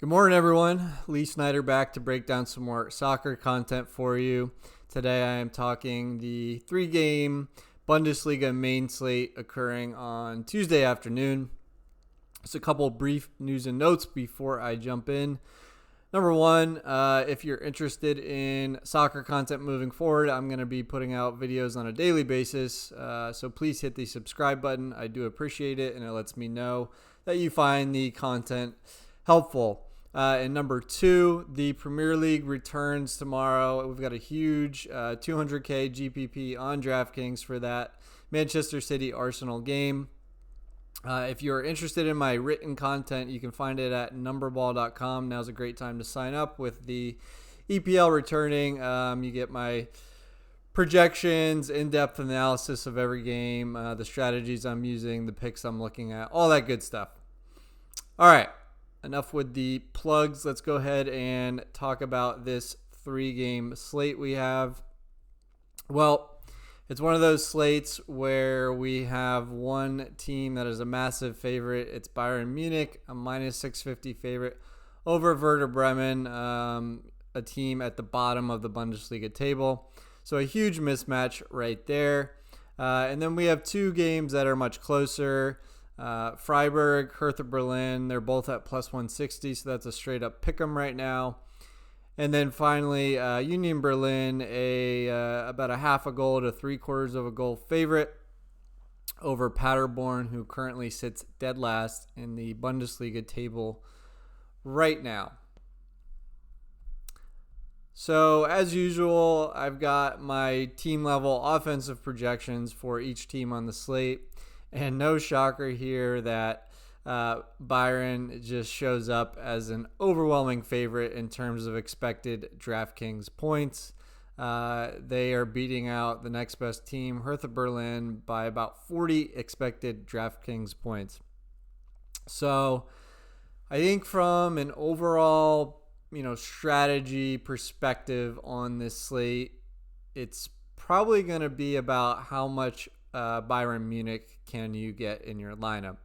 Good morning, everyone. Lee Snyder back to break down some more soccer content for you. Today I am talking the three-game Bundesliga main slate occurring on Tuesday afternoon. Just a couple brief news and notes before I jump in. Number one, if you're interested in soccer content moving forward, I'm going to be putting out videos on a daily basis. So please hit the subscribe button. I do appreciate it, and it lets me know that you find the content helpful. And number two, the Premier League returns tomorrow. We've got a huge 200K GPP on DraftKings for that Manchester City Arsenal game. If you're interested in my written content, you can find it at numberball.com. Now's a great time to sign up with the EPL returning. You get my projections, in-depth analysis of every game, the strategies I'm using, the picks I'm looking at, all that good stuff. All right. Enough with the plugs. Let's go ahead and talk about this three-game slate we have. Well, it's one of those slates where we have one team that is a massive favorite. It's Bayern Munich, a minus 650 favorite over Hertha Berlin, a team at the bottom of the Bundesliga table. So a huge mismatch right there. And then we have two games that are much closer. Freiburg, Hertha Berlin, they're both at plus 160, so that's a straight up pick 'em right now. And then finally, Union Berlin, about a half a goal to 3/4 of a goal favorite over Paderborn, who currently sits dead last in the Bundesliga table right now. So as usual, I've got my team level offensive projections for each team on the slate. And no shocker here that Bayern just shows up as an overwhelming favorite in terms of expected DraftKings points. They are beating out the next best team, Hertha Berlin, by about 40 expected DraftKings points. So I think from an overall, strategy perspective on this slate, it's probably going to be about how much Bayern Munich can you get in your lineup,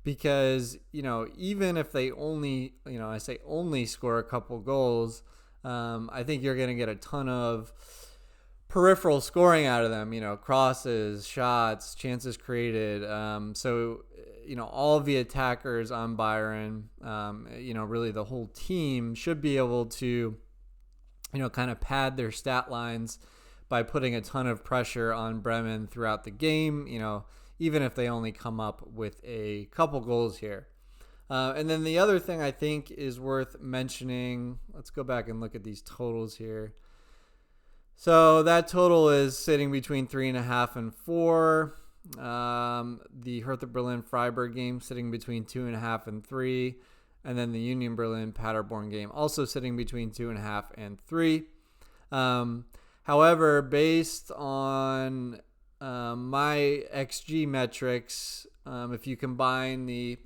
because even if they only I say only score a couple goals, I think you're going to get a ton of peripheral scoring out of them, crosses, shots, chances created. So all of the attackers on Bayern, really the whole team should be able to kind of pad their stat lines by putting a ton of pressure on Bremen throughout the game, even if they only come up with a couple goals here. And then the other thing I think is worth mentioning, let's go back and look at these totals here. So that total is sitting between 3.5 and 4. The Hertha Berlin Freiburg game sitting between 2.5 and 3. And then the Union Berlin Paderborn game also sitting between 2.5 and 3. However, based on my XG metrics, if you combine the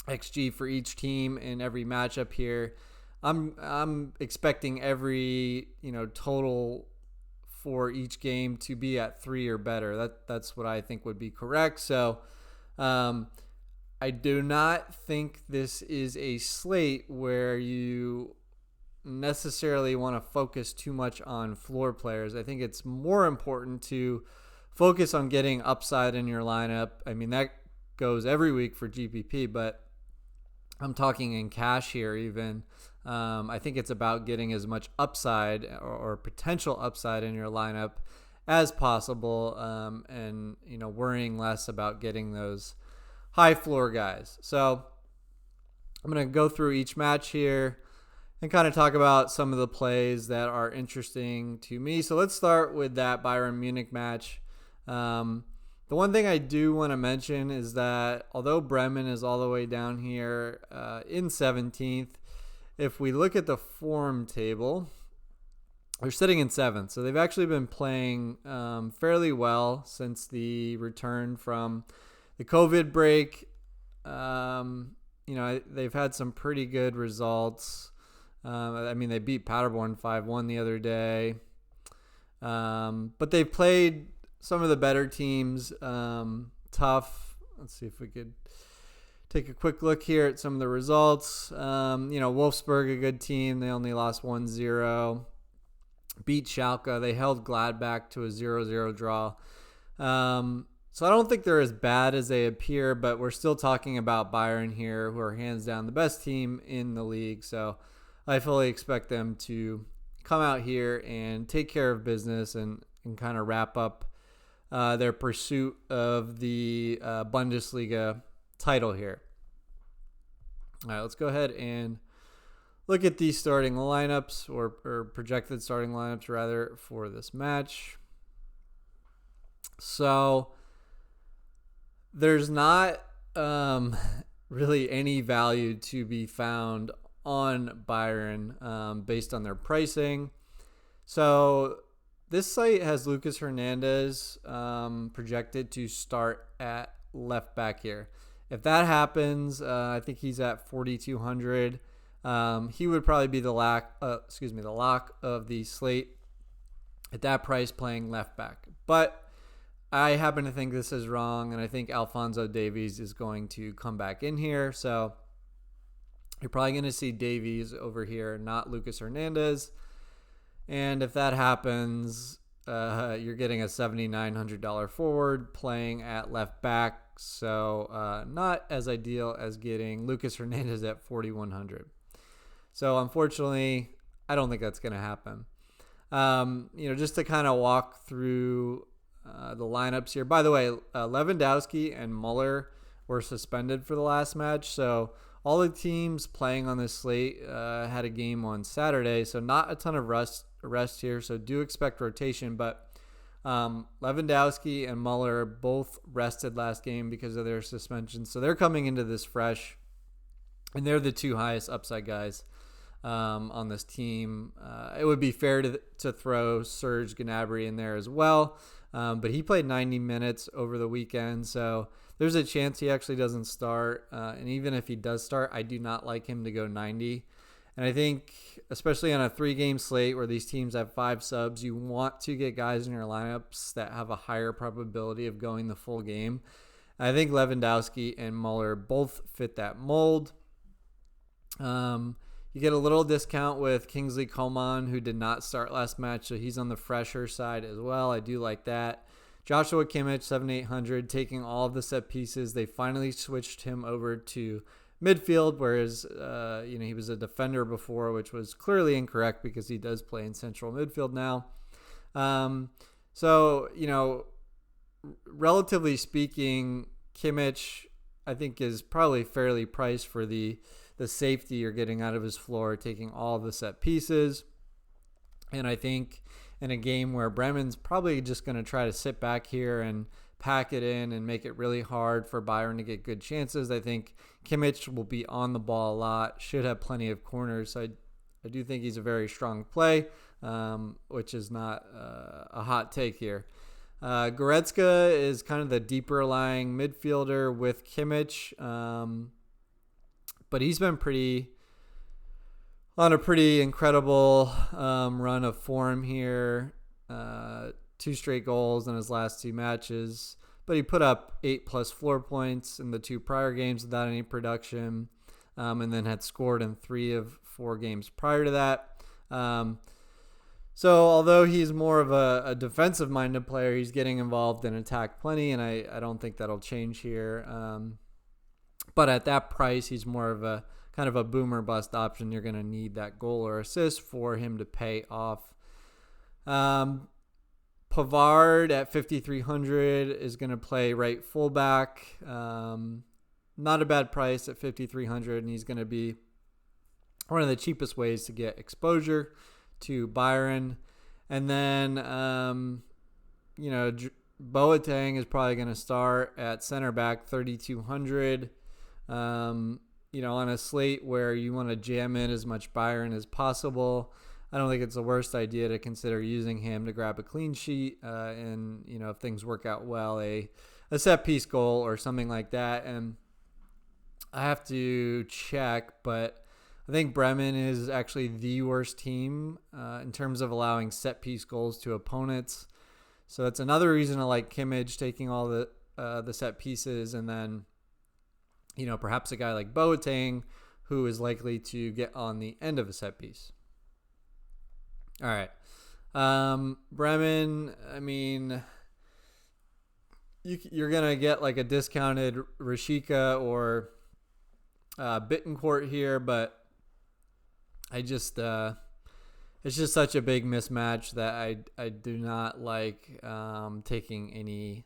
XG for each team in every matchup here, I'm expecting every total for each game to be at 3 or better. That's what I think would be correct. So I do not think this is a slate where you necessarily want to focus too much on floor players. I think it's more important to focus on getting upside in your lineup. I mean, that goes every week for GPP, but I'm talking in cash here even. I think it's about getting as much upside or potential upside in your lineup as possible, and worrying less about getting those high floor guys. So I'm going to go through each match here and kind of talk about some of the plays that are interesting to me. So let's start with that Bayern Munich match. The one thing I do want to mention is that although Bremen is all the way down here in 17th, if we look at the form table, they're sitting in 7th. So they've actually been playing fairly well since the return from the COVID break. They've had some pretty good results. They beat Paderborn 5-1 the other day. But they've played some of the better teams tough. Let's see if we could take a quick look here at some of the results. Wolfsburg, a good team. They only lost 1-0. Beat Schalke. They held Gladbach to a 0-0 draw. So I don't think they're as bad as they appear, but we're still talking about Bayern here, who are hands down the best team in the league. So I fully expect them to come out here and take care of business and kind of wrap up their pursuit of the Bundesliga title here. All right, let's go ahead and look at the starting lineups or projected starting lineups rather for this match. So there's not really any value to be found on Bayern based on their pricing. So this site has Lucas Hernandez projected to start at left back here. If that happens, I think he's at 4,200. He would probably be the lock of the slate at that price playing left back. But I happen to think this is wrong, and I think Alphonso Davies is going to come back in here. So you're probably going to see Davies over here, not Lucas Hernandez. And if that happens, you're getting a $7,900 forward playing at left back. So not as ideal as getting Lucas Hernandez at 4,100. So unfortunately, I don't think that's going to happen. Just to kind of walk through the lineups here. By the way, Lewandowski and Muller were suspended for the last match. So all the teams playing on this slate had a game on Saturday. So not a ton of rest here. So do expect rotation. But Lewandowski and Muller both rested last game because of their suspension. So they're coming into this fresh. And they're the two highest upside guys on this team. It would be fair to throw Serge Gnabry in there as well. But he played 90 minutes over the weekend, so there's a chance he actually doesn't start. And even if he does start, I do not like him to go 90. And I think, especially on a 3-game slate where these teams have 5 subs, you want to get guys in your lineups that have a higher probability of going the full game. I think Lewandowski and Muller both fit that mold. You get a little discount with Kingsley Coman, who did not start last match, so he's on the fresher side as well. I do like that. Joshua Kimmich, 7,800, taking all of the set pieces. They finally switched him over to midfield, whereas he was a defender before, which was clearly incorrect because he does play in central midfield now. Relatively speaking, Kimmich, I think, is probably fairly priced for the safety you're getting out of his floor, taking all the set pieces. And I think in a game where Bremen's probably just going to try to sit back here and pack it in and make it really hard for Bayern to get good chances, I think Kimmich will be on the ball a lot, should have plenty of corners. So I do think he's a very strong play, which is not a hot take here. Goretzka is kind of the deeper lying midfielder with Kimmich. But he's been on a pretty incredible run of form here. 2 straight goals in his last 2 matches. But he put up 8+ floor points in the 2 prior games without any production. And then had scored in 3 of 4 games prior to that. So although he's more of a defensive-minded player, he's getting involved in attack plenty. And I don't think that'll change here. But at that price, he's more of a kind of a boomer bust option. You're going to need that goal or assist for him to pay off. Pavard at 5,300 is going to play right fullback. Not a bad price at 5,300, and he's going to be one of the cheapest ways to get exposure to Bayern. And then, Boateng is probably going to start at center back, 3,200. On a slate where you want to jam in as much Bayern as possible, I don't think it's the worst idea to consider using him to grab a clean sheet and if things work out well, a set piece goal or something like that. And I have to check, but I think Bremen is actually the worst team in terms of allowing set piece goals to opponents. So that's another reason I like Kimmich taking all the set pieces, and then perhaps a guy like Boateng, who is likely to get on the end of a set piece. All right. Bremen, I mean, you're going to get like a discounted Rashika or Bittencourt here, but it's just such a big mismatch that I do not like taking any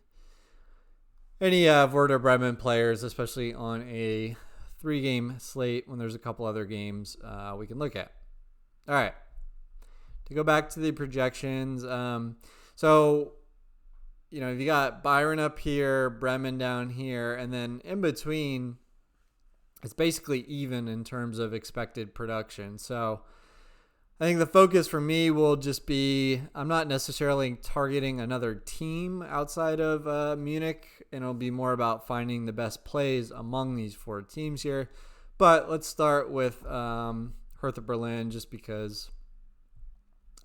Werder Bremen players, especially on a 3-game slate when there's a couple other games we can look at. All right. To go back to the projections, so you got Bayern up here, Bremen down here, and then in between, it's basically even in terms of expected production. So I think the focus for me will just be, I'm not necessarily targeting another team outside of Munich, and it'll be more about finding the best plays among these 4 teams here. But let's start with Hertha Berlin, just because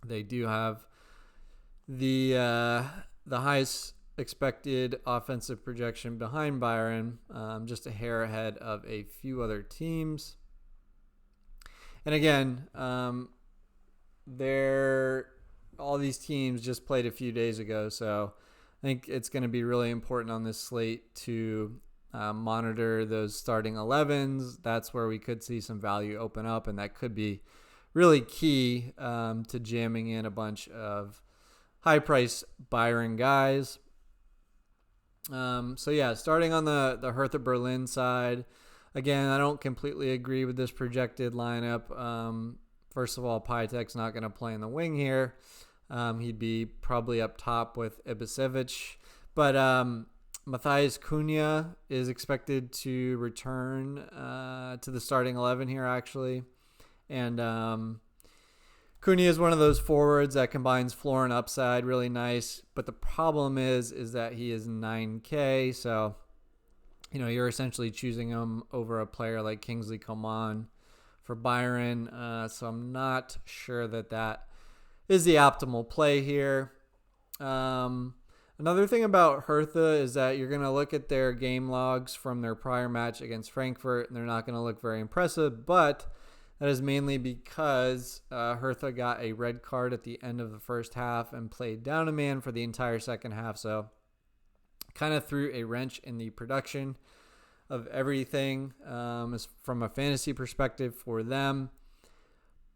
they do have the highest expected offensive projection behind Bayern, just a hair ahead of a few other teams. And again, all these teams just played a few days ago, so I think it's going to be really important on this slate to monitor those starting 11s. That's where we could see some value open up, and that could be really key to jamming in a bunch of high-price Bayern guys. Starting on the Hertha Berlin side, again, I don't completely agree with this projected lineup. First of all, Piatek's not going to play in the wing here. He'd be probably up top with Ibisevic. But Matthias Cunha is expected to return to the starting 11 here, actually. And Cunha is one of those forwards that combines floor and upside really nice. But the problem is that he is 9K. So, you're essentially choosing him over a player like Kingsley Coman for Bayern. So I'm not sure that is the optimal play here. Another thing about Hertha is that you're going to look at their game logs from their prior match against Frankfurt, and they're not going to look very impressive, but that is mainly because Hertha got a red card at the end of the first half and played down a man for the entire second half. So kind of threw a wrench in the production of everything from a fantasy perspective for them.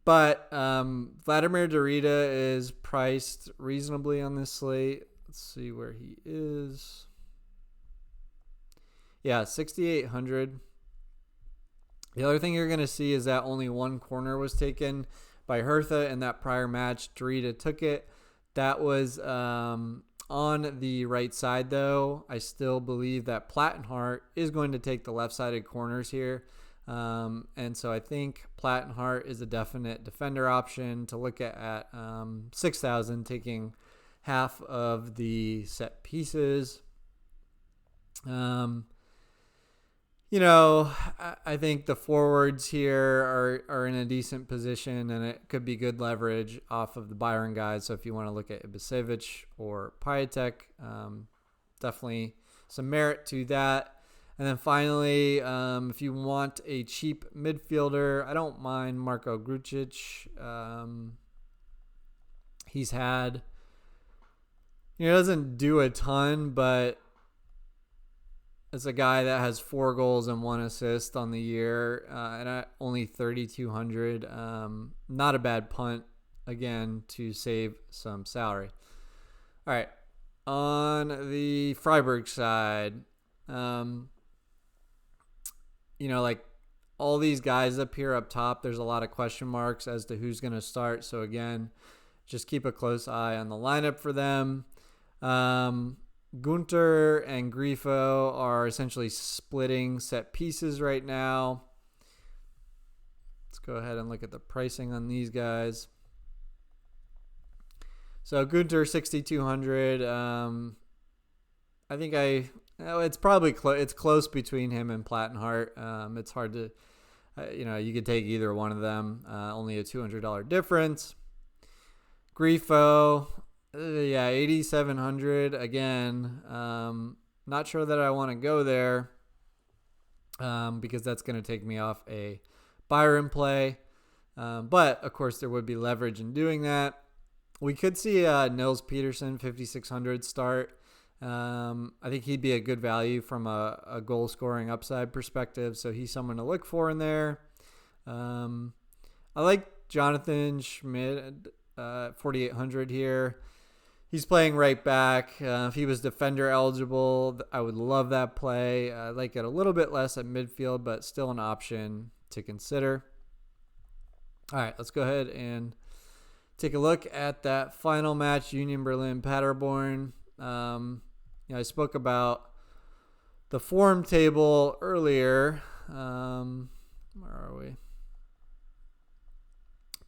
But Vladimir Darida is priced reasonably on this slate. Let's see where he is. Yeah, 6,800. The other thing you're going to see is that only one corner was taken by Hertha in that prior match. Darida took it. That was on the right side, though. I still believe that Plattenhardt is going to take the left-sided corners here. And so I think Plattenhardt is a definite defender option to look at 6,000, taking half of the set pieces. I think the forwards here are in a decent position, and it could be good leverage off of the Bayern guys. So if you want to look at Ibisevic or Piatek, definitely some merit to that. And then finally, if you want a cheap midfielder, I don't mind Marko Grujic. He's had, doesn't do a ton, but it's a guy that has 4 goals and 1 assist on the year, and at only 3,200. Not a bad punt, again, to save some salary. All right, on the Freiburg side, like all these guys up here up top, there's a lot of question marks as to who's going to start. So again, just keep a close eye on the lineup for them. Gunter and Grifo are essentially splitting set pieces right now. Let's go ahead and look at the pricing on these guys. So Gunter 6,200. I think it's probably it's close between him and Plattenhardt. It's hard to, you could take either one of them. Only a $200 difference. Grifo. 8,700 again. Not sure that I want to go there. because that's going to take me off a Bayern play. But, of course, there would be leverage in doing that. We could see Nils Peterson, 5,600 start. I think he'd be a good value from a goal-scoring upside perspective, so he's someone to look for in there. I like Jonathan Schmidt, 4,800 here. He's playing right back. If he was defender eligible, I would love that play. I like it a little bit less at midfield, but still an option to consider. All right, let's go ahead and take a look at that final match, Union Berlin Paderborn. I spoke about the form table earlier. Where are we?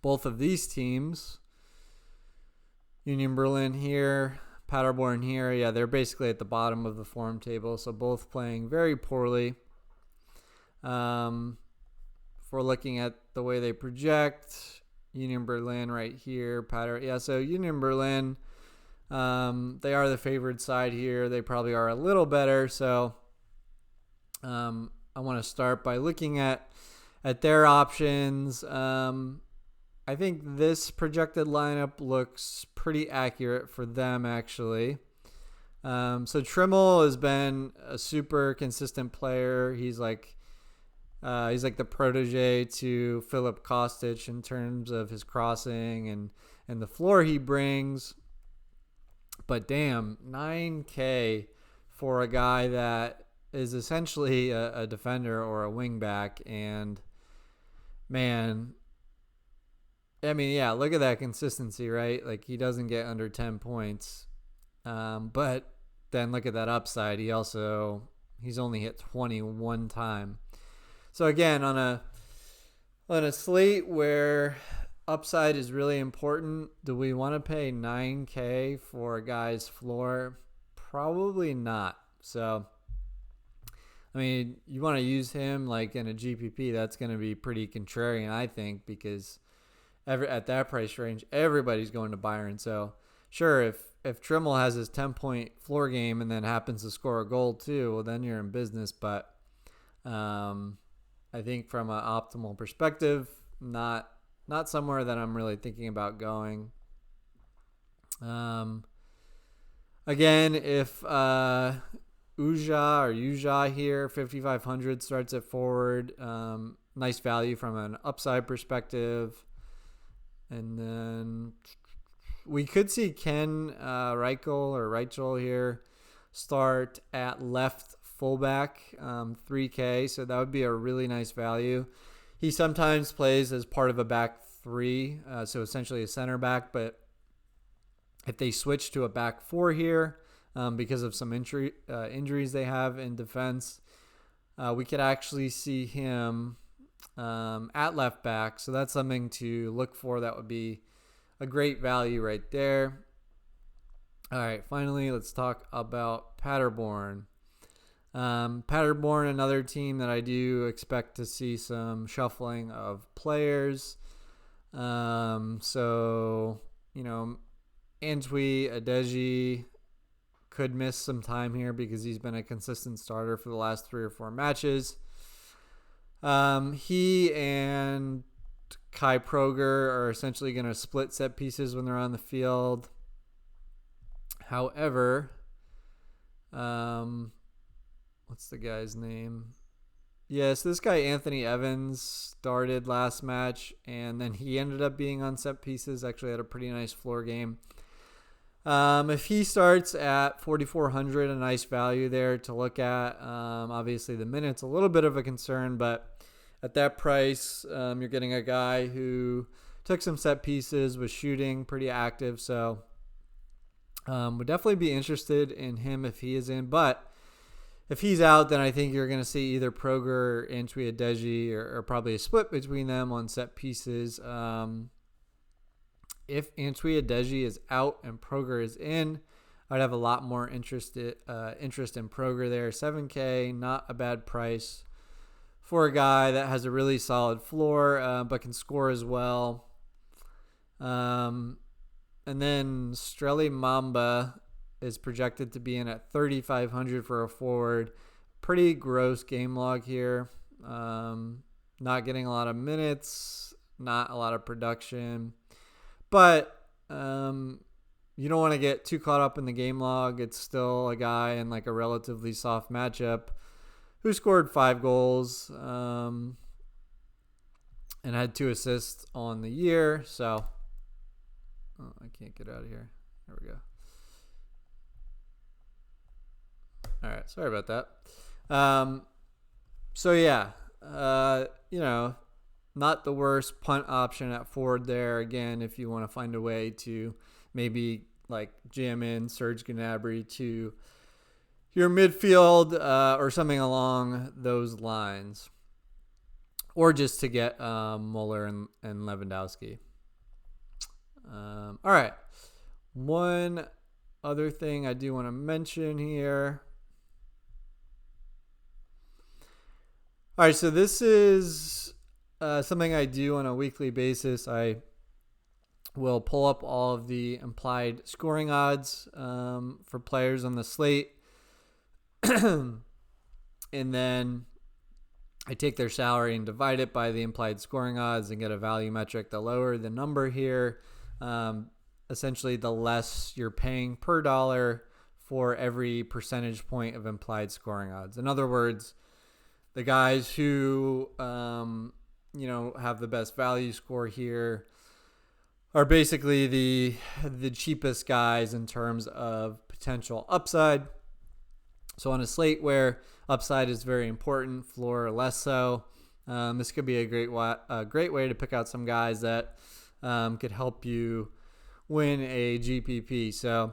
Both of these teams, Union Berlin here, Paderborn here, yeah, they're basically at the bottom of the form table, so both playing very poorly. If we're looking at the way they project, Union Berlin right here, so Union Berlin, they are the favored side here. They probably are a little better, so I want to start by looking at their options. I think this projected lineup looks pretty accurate for them, actually. So Trimmel has been a super consistent player. He's like the protege to Filip Kostic in terms of his crossing and the floor he brings. But damn, 9K for a guy that is essentially a defender or a wingback. And man, I mean, yeah, look at that consistency, right? Like, he doesn't get under 10 points. But then look at that upside. He's only hit 21 time. So again, on a slate where upside is really important, do we want to pay 9K for a guy's floor? Probably not. So, I mean, you want to use him like in a GPP, that's going to be pretty contrarian, I think, because at that price range, everybody's going to Bayern. So, sure, if Trimmel has his 10-point floor game and then happens to score a goal too, well, then you're in business. But I think from an optimal perspective, not somewhere that I'm really thinking about going. Again, if Uja here, 5,500 starts at forward, nice value from an upside perspective. And then we could see Ken Reichel here start at left fullback, 3K. So that would be a really nice value. He sometimes plays as part of a back three, so essentially a center back. But if they switch to a back four here, because of some injuries they have in defense, we could actually see him at left back. So that's something to look for. That would be a great value right there. All right, finally, let's talk about Paderborn. Paderborn, another team that I do expect to see some shuffling of players. So, Antwi Adeji could miss some time here because he's been a consistent starter for the last 3 or 4 matches. He and Kai Proger are essentially going to split set pieces when they're on the field. However, what's the guy's name? Yes, this guy Anthony Evans started last match, and then he ended up being on set pieces. Actually had a pretty nice floor game. If he starts at 4,400, a nice value there to look at. Obviously, the minute's a little bit of a concern, but at that price, you're getting a guy who took some set pieces, was shooting, pretty active. So would definitely be interested in him if he is in. But if he's out, then I think you're going to see either Proger or Antwi Adeji or probably a split between them on set pieces. If Antwi Adeji is out and Proger is in, I'd have a lot more interest in Proger there. 7K, not a bad price for a guy that has a really solid floor, but can score as well. And then Streli Mamba is projected to be in at 3,500 for a forward. Pretty gross game log here. Not getting a lot of minutes, not a lot of production. But you don't want to get too caught up in the game log. It's still a guy in like a relatively soft matchup who scored 5 goals and had 2 assists on the year. So, I can't get out of here. There we go. All right, sorry about that. So yeah, not the worst punt option at forward there. Again, if you want to find a way to maybe like jam in Serge Gnabry to your midfield or something along those lines, or just to get Muller and Lewandowski. All right, one other thing I do want to mention here. All right, so this is something I do on a weekly basis. I will pull up all of the implied scoring odds for players on the slate. And then I take their salary and divide it by the implied scoring odds and get a value metric. The lower the number here, essentially the less you're paying per dollar for every percentage point of implied scoring odds. In other words, the guys who, have the best value score here are basically the cheapest guys in terms of potential upside. So on a slate where upside is very important, floor less so, this could be a great way to pick out some guys that could help you win a GPP. So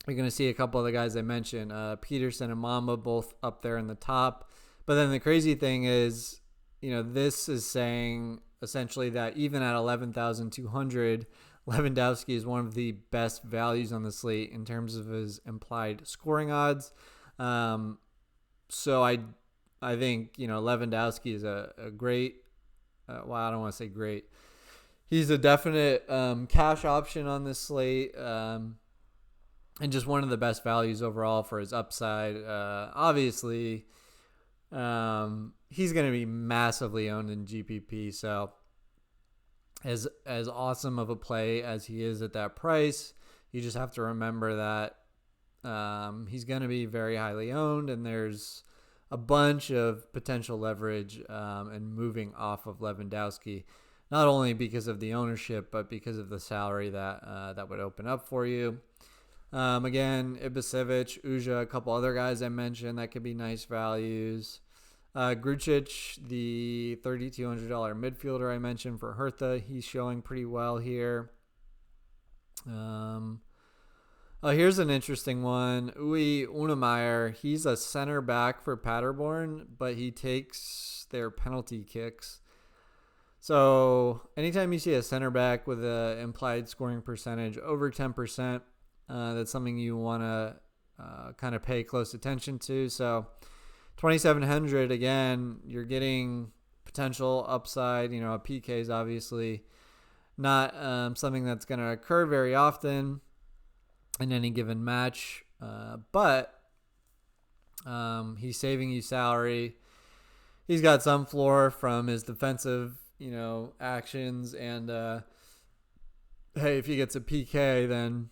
you're going to see a couple of the guys I mentioned, Peterson and Mamba, both up there in the top. But then the crazy thing is, this is saying essentially that even at 11,200, Lewandowski is one of the best values on the slate in terms of his implied scoring odds. So I think, Lewandowski is a great, I don't want to say great. He's a definite cash option on this slate and just one of the best values overall for his upside. Obviously, he's going to be massively owned in GPP. So as awesome of a play as he is at that price, you just have to remember that he's going to be very highly owned, and there's a bunch of potential leverage and moving off of Lewandowski, not only because of the ownership, but because of the salary that would open up for you. Again, Ibisevic, Uja, a couple other guys I mentioned that could be nice values. Grucic, the $3,200 midfielder I mentioned for Hertha, he's showing pretty well here. Here's an interesting one. Uwe Unnemeyer, he's a center back for Paderborn, but he takes their penalty kicks. So anytime you see a center back with an implied scoring percentage over 10%, that's something you want to kind of pay close attention to. So 2,700, again, you're getting potential upside. A PK is obviously not something that's going to occur very often in any given match, but he's saving you salary. He's got some floor from his defensive, actions, and hey, if he gets a PK, then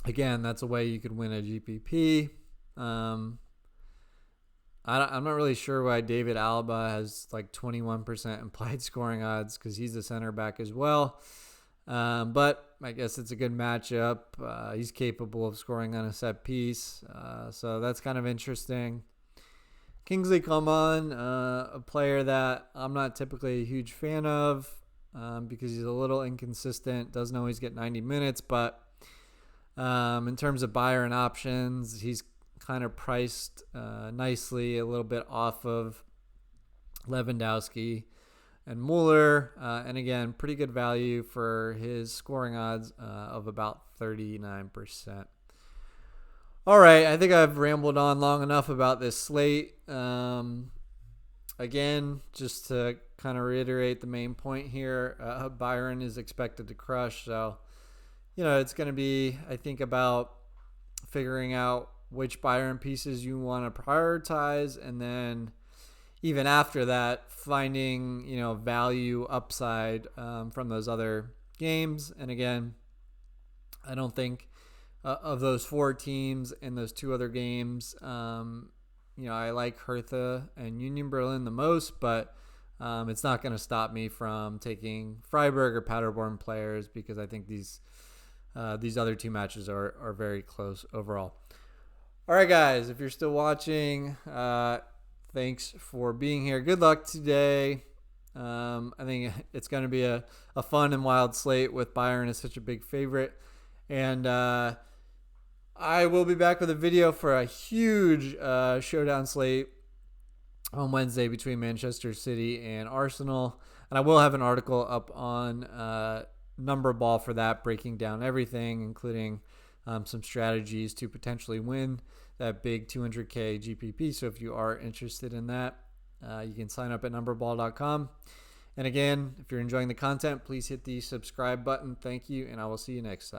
again, that's a way you could win a GPP. I'm not really sure why David Alaba has like 21% implied scoring odds, because he's a center back as well. But I guess it's a good matchup. He's capable of scoring on a set piece. So that's kind of interesting. Kingsley Coman, a player that I'm not typically a huge fan of because he's a little inconsistent, doesn't always get 90 minutes. But in terms of Bayern options, he's kind of priced nicely, a little bit off of Lewandowski and Muller. And again, pretty good value for his scoring odds of about 39%. All right, I think I've rambled on long enough about this slate. Again, just to kind of reiterate the main point here, Bayern is expected to crush. So, it's going to be, I think, about figuring out which Bayern pieces you want to prioritize, and then even after that, finding value upside from those other games. And again, I don't think of those 4 teams and those 2 other games. I like Hertha and Union Berlin the most, but it's not going to stop me from taking Freiburg or Paderborn players, because I think these other 2 matches are very close overall. All right, guys, if you're still watching, thanks for being here. Good luck today. I think it's going to be a fun and wild slate with Bayern as such a big favorite. And I will be back with a video for a huge showdown slate on Wednesday between Manchester City and Arsenal. And I will have an article up on Number Ball for that, breaking down everything, including some strategies to potentially win that big 200K GPP. So if you are interested in that, you can sign up at numberball.com. And again, if you're enjoying the content, please hit the subscribe button. Thank you, and I will see you next time.